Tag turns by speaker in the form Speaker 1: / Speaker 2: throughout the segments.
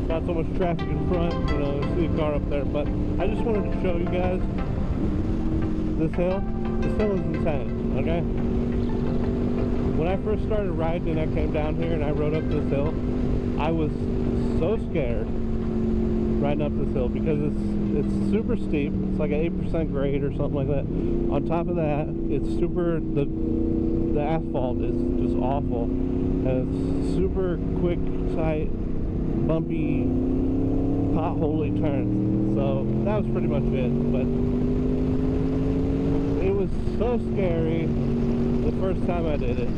Speaker 1: Not so much traffic in front, you know, see a car up there, but I just wanted to show you guys this hill. This hill is insane, okay? When I first started riding and I came down here and I rode up this hill, I was so scared riding up this hill because it's super steep. It's like an 8% grade or something like that. On top of that, it's super, the asphalt is just awful. And it's super quick, tight, bumpy, potholey turns. So that was pretty much it. But it was so scary the first time I did it.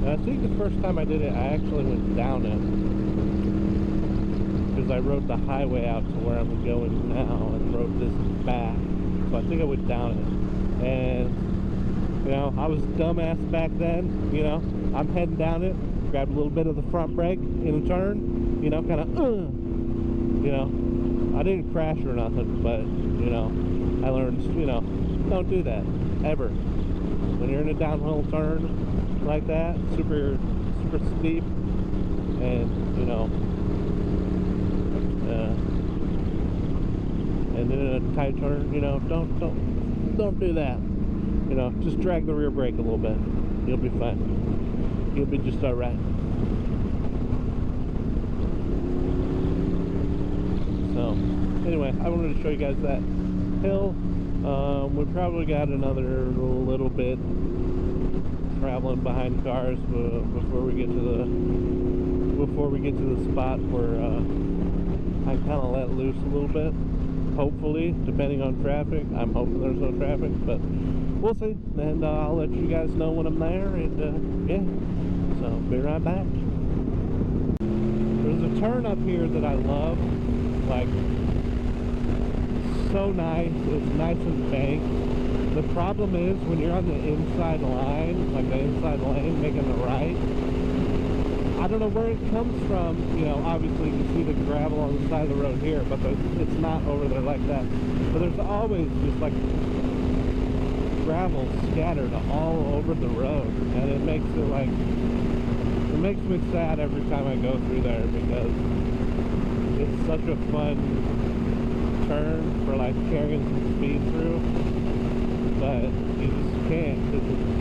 Speaker 1: And I think the first time I did it, I actually went down it, because I rode the highway out to where I'm going now and rode this back. So I think I went down it. And you know, I was a dumbass back then. You know, I'm heading down it, grabbed a little bit of the front brake in a turn, you know, kind of, you know, I didn't crash or nothing, but, you know, I learned, you know, don't do that, ever. When you're in a downhill turn like that, super steep, and, you know, and then in a tight turn, you know, don't do that. You know, just drag the rear brake a little bit. You'll be fine. You'll be just alright. So, anyway, I wanted to show you guys that hill. We probably got another little bit traveling behind cars before we get to the spot where I kind of let loose a little bit. Hopefully, depending on traffic. I'm hoping there's no traffic, but we'll see. And I'll let you guys know when I'm there. And yeah, so be right back. There's a turn up here that I love. Like, so nice. It's nice and banked. The problem is when you're on the inside line, like the inside lane, making the right, I don't know where it comes from. You know, obviously you see the gravel on the side of the road here, but it's not over there like that. But there's always just like gravel scattered all over the road, and it makes it like, it makes me sad every time I go through there, because it's such a fun turn for like carrying some speed through, but you just can't.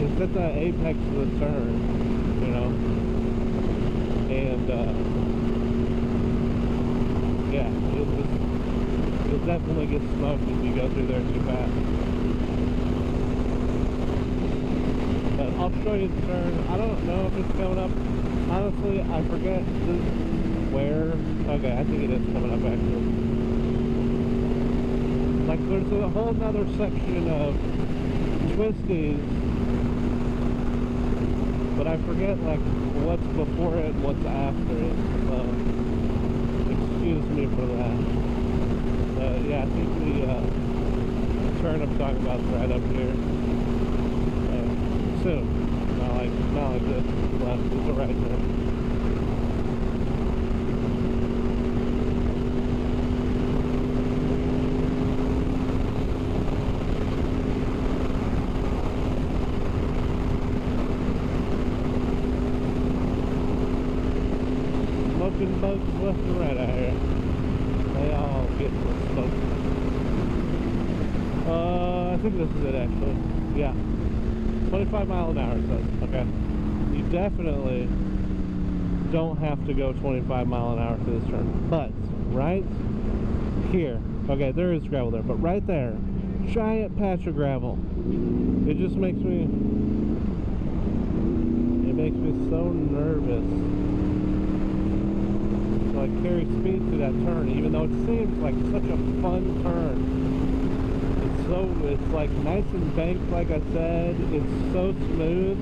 Speaker 1: It's at the apex of the turn, you know. And yeah, you'll definitely get smoked if you go through there too fast. But I'll show you the turn. I don't know if it's coming up. Honestly, I forget where. Okay, I think it is coming up actually. Like, there's a whole nother section of twisties, but I forget like what's before it and what's after it, so excuse me for that. Yeah, I think the turn I'm talking about is right up here. Soon. Not like this, but it's a right turn. Smoking bugs left and right out here. They all get smoked. I think this is it actually. Yeah. 25 mile an hour it says. Okay. You definitely don't have to go 25 mile an hour for this turn. But right here. Okay, there is gravel there, but right there, giant patch of gravel. It just makes me so nervous. Like carry speed through that turn, even though it seems like such a fun turn. It's like nice and banked, like I said. It's so smooth.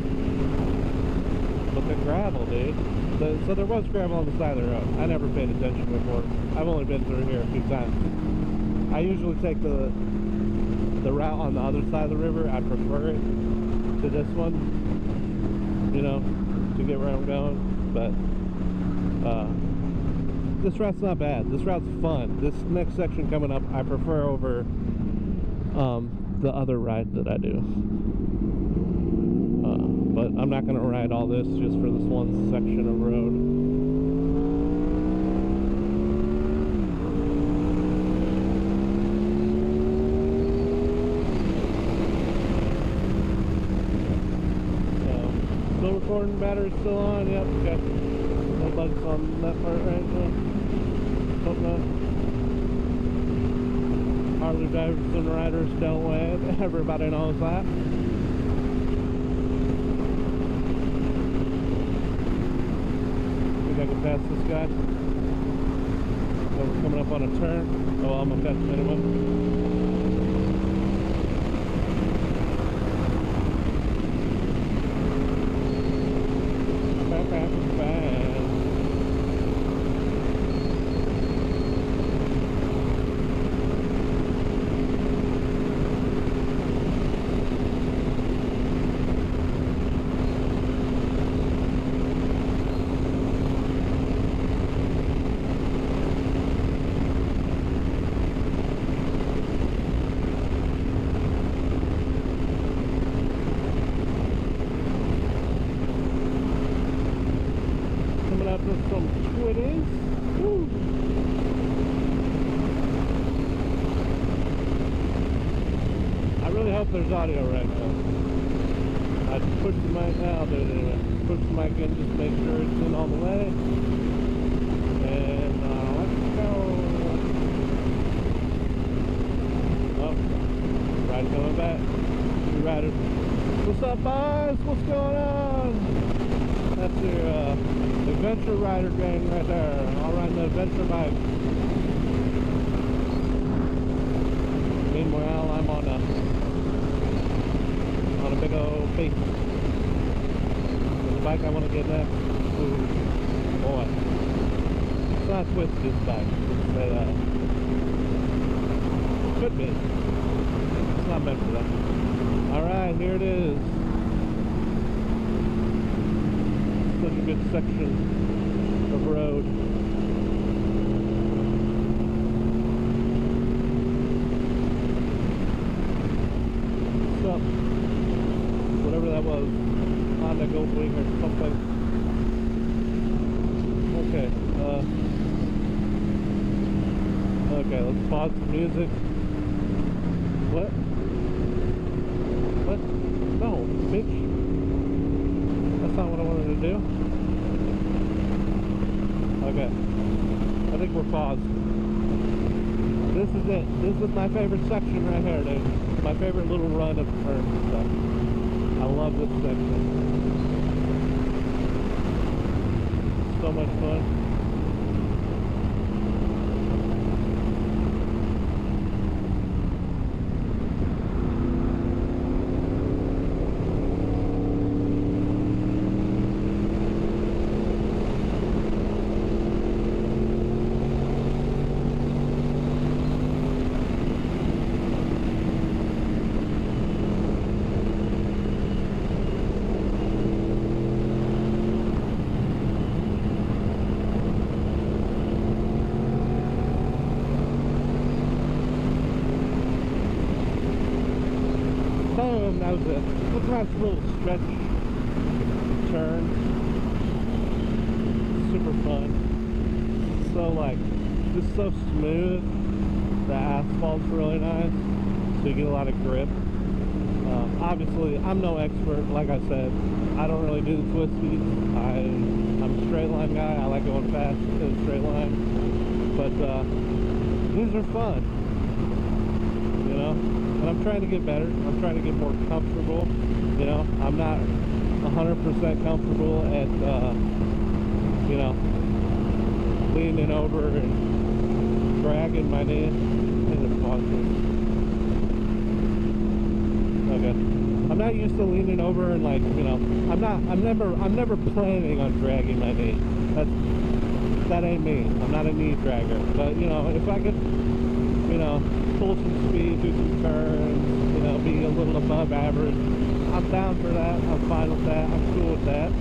Speaker 1: But the gravel, dude. So there was gravel on the side of the road. I never paid attention before. I've only been through here a few times. I usually take the route on the other side of the river. I prefer it to this one, you know, to get where I'm going. But this route's not bad. This route's fun. This next section coming up, I prefer over the other ride that I do. But I'm not going to ride all this just for this one section of road. Still recording, battery's still on, yep, okay. No bugs on that part right now. Hope not. Harley Davidson riders don't win. Everybody knows that. Think I can pass this guy? So we're coming up on a turn. Oh, I'm gonna catch him anyway. From Twitties. Woo. I really hope there's audio right now. I push the mic now, dude. Anyway, push the mic in, just make sure it's in all the way. And let's go. Oh, ride coming back. We riders. What's up, boys? What's going on? That's your adventure rider gang right there. All riding the adventure bike. Meanwhile, I'm on a big old beach. The bike I want to get next. Ooh, boy. It's not Twisted bike. It's could be. It's not meant for that. Alright, here it is. Such a good section of road. What's up? Whatever that was. Honda Goldwing or something. Okay, okay, let's pause the music. What? What? No, bitch. That's not what I wanted to do. Okay. I think we're paused. This is it. This is my favorite section right here, dude. My favorite little run of turns and stuff. I love this section. So much fun. That was a nice little stretch turn. Super fun. So like, just so smooth. The asphalt's really nice, so you get a lot of grip. Obviously, I'm no expert. Like I said, I don't really do the twisties. I'm a straight line guy. I like going fast in a straight line. But these are fun. You know? And I'm trying to get better. I'm trying to get more comfortable. You know, I'm not 100% comfortable at, you know, leaning over and dragging my knee into the posture. Okay. I'm not used to leaning over and like, you know, I'm never planning on dragging my knee. That ain't me. I'm not a knee dragger. But, you know, if I could, you know, pull some speed, do some turns, you know, be a little above average, I'm down for that. I'm fine with that. I'm cool with that.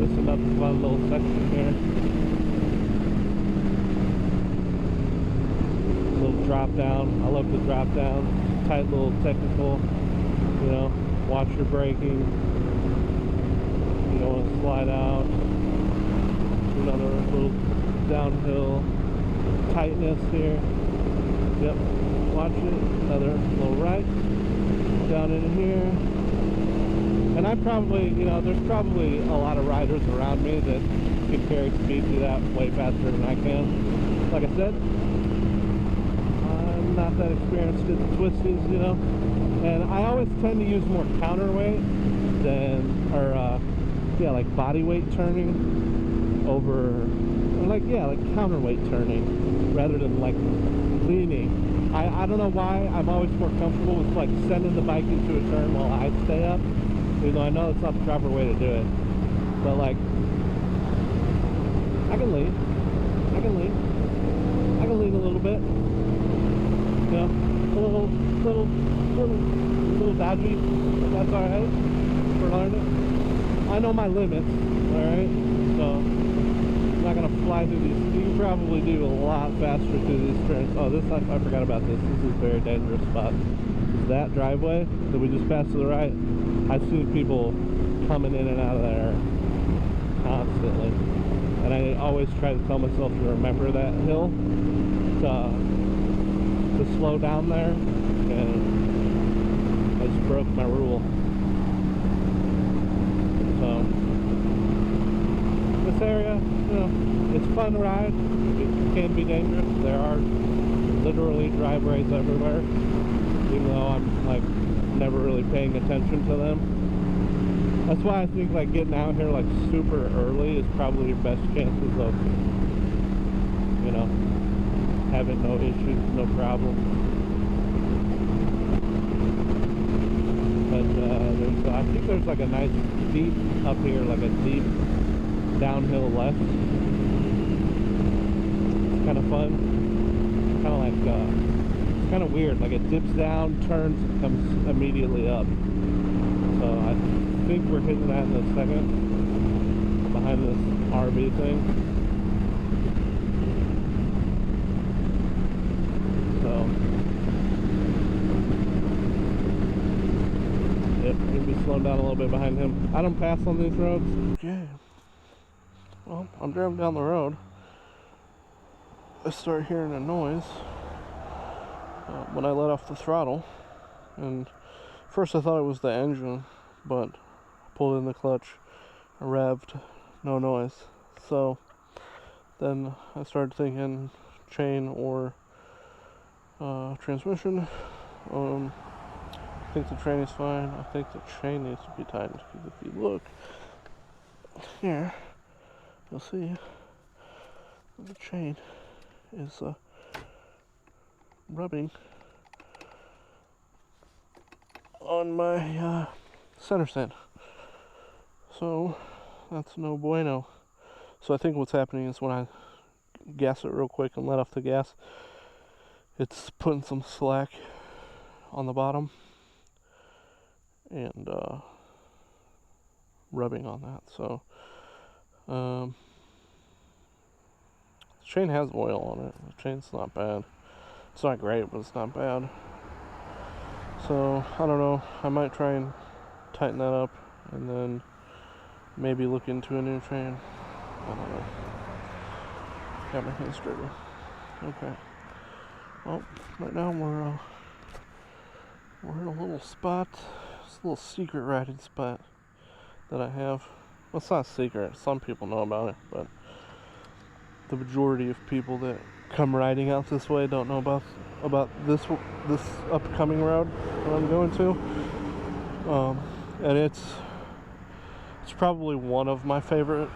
Speaker 1: This is another fun little section here. Little drop down. I love the drop down. Tight little technical, you know, watch your braking. You don't want to slide out. Another little downhill tightness here. Yep, watch it. Another little right down in here. And I probably, you know, there's probably a lot of riders around me that can carry speed through that way faster than I can. Like I said, I'm not that experienced at the twisties, you know. And I always tend to use more counterweight than, or yeah, like body weight turning over, or like, yeah, like counterweight turning rather than like leaning. I don't know why I'm always more comfortable with like sending the bike into a turn while I stay up, even though I know it's not the proper way to do it. But like, I can lean a little bit, you know, a little dodgy, but that's alright for learning. I know my limits, alright, so I'm not gonna fly through these. You can probably do a lot faster through these turns. Oh, this, I forgot about this. This is a very dangerous spot. That driveway that we just passed to the right, I see people coming in and out of there constantly. And I always try to tell myself to remember that hill, to slow down there, and I just broke my rule. So, this area, you know, it's fun to ride. It can be dangerous. There are literally driveways everywhere, even though I'm like never really paying attention to them. That's why I think like getting out here like super early is probably your best chances of, you know, having no issues, no problems. But I think there's like a nice deep up here, like a deep downhill left. It's kind of fun. Kind of like, it's kind of weird. Like it dips down, turns, and comes immediately up. So I think we're hitting that in a second behind this RV thing. Maybe slow down a little bit behind him. I don't pass on these roads. Okay. Well, I'm driving down the road. I start hearing a noise when I let off the throttle. And first I thought it was the engine, but I pulled in the clutch, I revved, no noise. So then I started thinking chain or transmission. I think the train is fine. I think the chain needs to be tightened, because if you look here, you'll see the chain is rubbing on my center stand. So that's no bueno. So I think what's happening is when I gas it real quick and let off the gas, it's putting some slack on the bottom and rubbing on that. So the chain has oil on it. The chain's not bad. It's not great, but it's not bad. So I don't know, I might try and tighten that up and then maybe look into a new chain. I don't know. Got my hands dirty. Okay. Well, right now we're in a little spot. It's a little secret riding spot that I have. Well, it's not secret. Some people know about it, but the majority of people that come riding out this way don't know about this upcoming road that I'm going to. And it's probably one of my favorite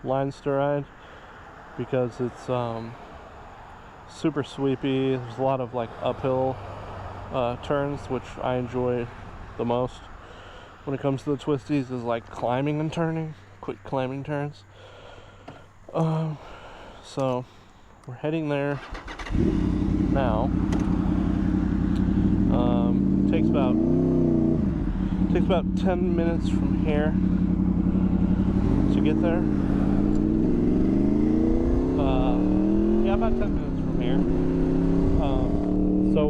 Speaker 1: lines to ride, because it's super sweepy. There's a lot of like uphill turns, which I enjoy the most. When it comes to the twisties, is like climbing and turning, quick climbing turns. So we're heading there now. Takes about 10 minutes from here to get there. Yeah, about 10 minutes from here. So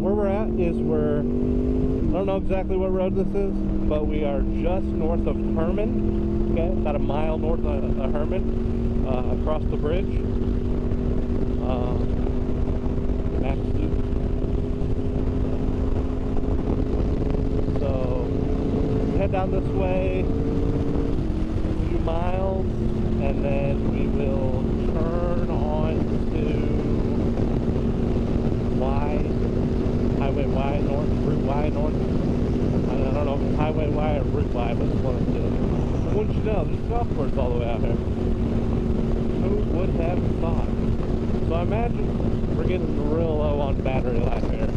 Speaker 1: where we're at is I don't know exactly what road this is, but we are just north of Herman. Okay, about a mile north of Herman, across the bridge. So head down this way a few miles, and then we will turn on to Highway Y North, Route Y North. I don't know if it's Highway Y or Route Y, but it's one of the two. I want you to know, there's golf course all the way out here. Who would have thought? So I imagine we're getting real low on battery life here.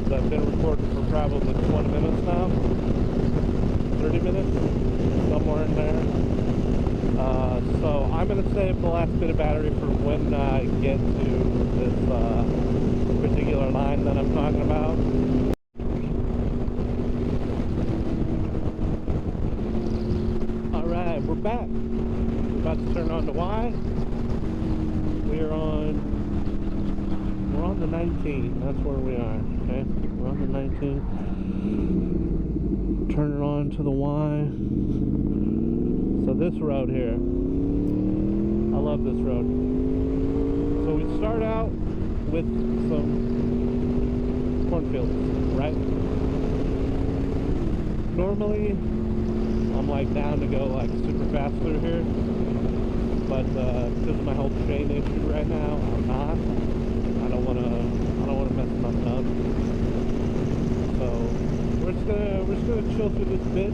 Speaker 1: So I've been recording for probably 20 minutes now. 30 minutes, somewhere in there. So I'm going to save the last bit of battery for when I get to this particular line that I'm talking about. Alright, we're back. We're about to turn on to Y. We're on the 19. That's where we are. Okay, we're on the 19. Turn it on to the Y. So this road here, I love this road. So we start out with some cornfields, right? Normally, I'm like down to go like super fast through here, but because of my whole chain issue right now, I'm not. I don't want to mess something up. So we're just gonna chill through this bit,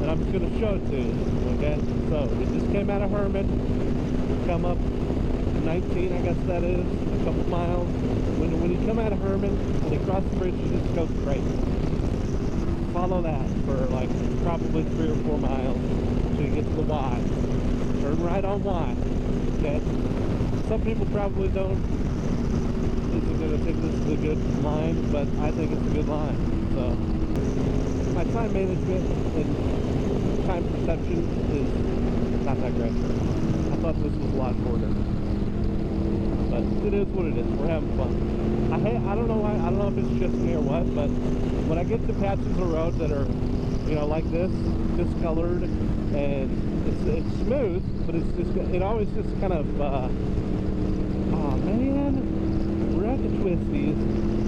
Speaker 1: and I'm just gonna show it to you. Okay. So we just came out of Hermit. We come up 19, I guess that is, a couple miles. When you come out of Hermit and you cross the bridge, you just go straight. Follow that for like probably 3 or 4 miles until you get to the Y. Turn right on Y. Okay. Some people probably don't. Isn't gonna think this is a good line, but I think it's a good line. So my time management and time perception is not that great. I thought this was a lot shorter, but it is what it is. We're having fun. I don't know why. I don't know if it's just me or what, but when I get to patches of road that are, you know, like this, discolored, and it's smooth, but it always just kind of, oh man, we're at the twisties,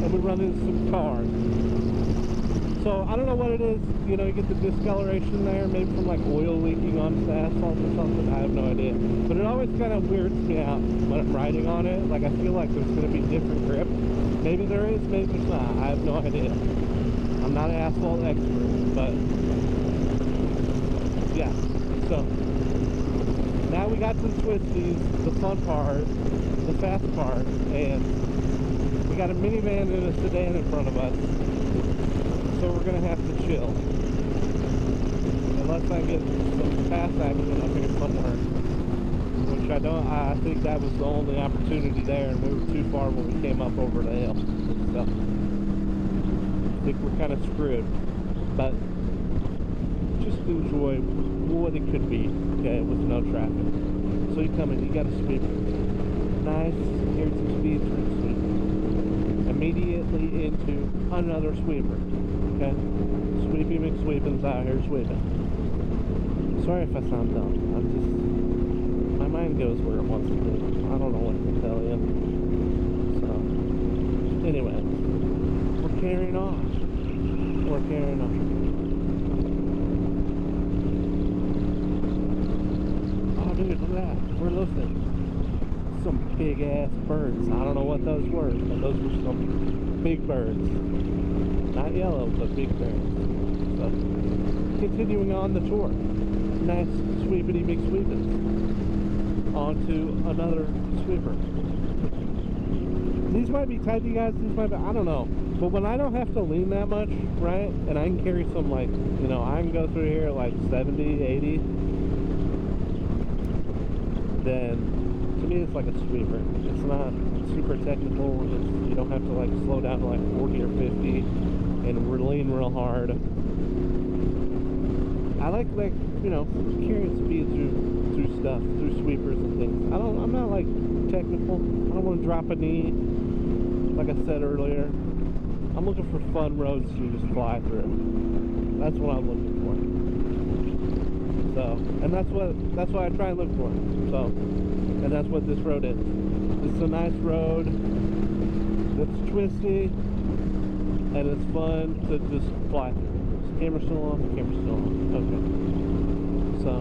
Speaker 1: and we run into some cars. So I don't know what it is. You know, you get the discoloration there, maybe from like oil leaking onto the asphalt or something. I have no idea. But it always kind of weirds me out when I'm riding on it. Like I feel like there's going to be different grip. Maybe there is, maybe there's not. I have no idea. I'm not an asphalt expert, but yeah. So now we got to the twisties, the fun part, the fast part, and we got a minivan and a sedan in front of us. So we're gonna have to chill. Unless I get some fast action up here somewhere. Which I don't, I think that was the only opportunity there, and we were too far when we came up over the hill. So I think we're kind of screwed. But just enjoy what it could be, okay, with no traffic. So you come in, you got a sweeper. Nice, here's some speed through sweeper. Immediately into another sweeper. Okay, Sweepy McSweepin's out here sweeping. Sorry if I sound dumb. I'm just, my mind goes where it wants to go. I don't know what to tell you. So, anyway, we're carrying on. We're carrying on. Oh, dude, look at that. We're listening. Some big ass birds. I don't know what those were, but those were some big birds. Not yellow, but big birds. So, continuing on the tour. Nice sweepity McSweepins. On to another sweeper. These might be tight, you guys. These might be, I don't know. But when I don't have to lean that much, right, and I can carry some, like, you know, I can go through here like 70, 80, then to me it's like a sweeper. It's not super technical. It's, you don't have to like slow down to like 40 or 50 and lean real hard. I like, you know, carrying speed through stuff, through sweepers and things. I'm not like technical. I don't want to drop a knee, like I said earlier. I'm looking for fun roads to just fly through. That's what I'm looking for. So, and that's what I try and look for. So, and that's what this road is. It's a nice road. It's twisty, and it's fun to just fly through. Is camera still on? Camera's still on. Okay. So,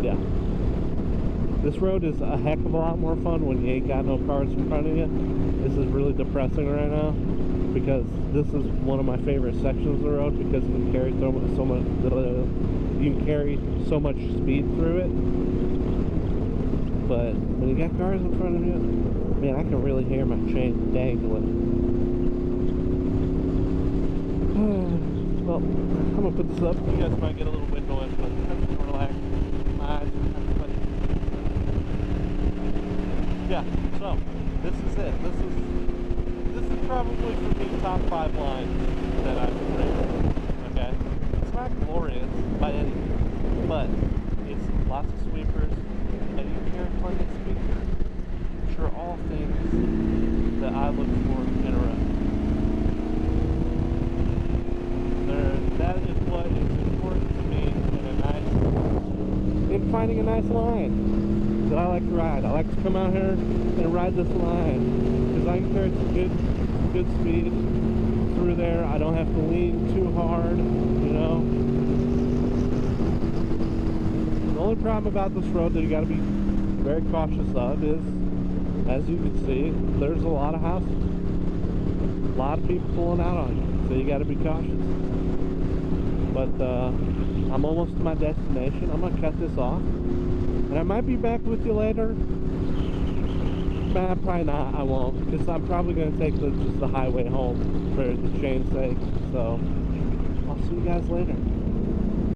Speaker 1: yeah. This road is a heck of a lot more fun when you ain't got no cars in front of you. This is really depressing right now because this is one of my favorite sections of the road because you can carry so much you can carry so much speed through it. But when you got cars in front of you, man, I can really hear my chain dangling. Well, I'm gonna put this up. You guys might get a little wind noise, but I'm just gonna relax. My eyes are kind of sweaty. Yeah, so this is it. This is probably for me top 5 lines that I've written. Okay, it's not glorious by any means, but it's lots of sweepers, and you can hear plenty of speakers, which are all things that I look for in a road. That is what is important to me in finding a nice line that I like to ride. I like to come out here and ride this line because I can carry some good speed through there. I don't have to lean too hard, you know. only problem about this road that you got to be very cautious of is, as you can see, there's a lot of houses. A lot of people pulling out on you, so you got to be cautious. But I'm almost to my destination. I'm going to cut this off. And I might be back with you later. Nah, probably not. I won't, because I'm probably going to take just the highway home for the chain's sake. So I'll see you guys later.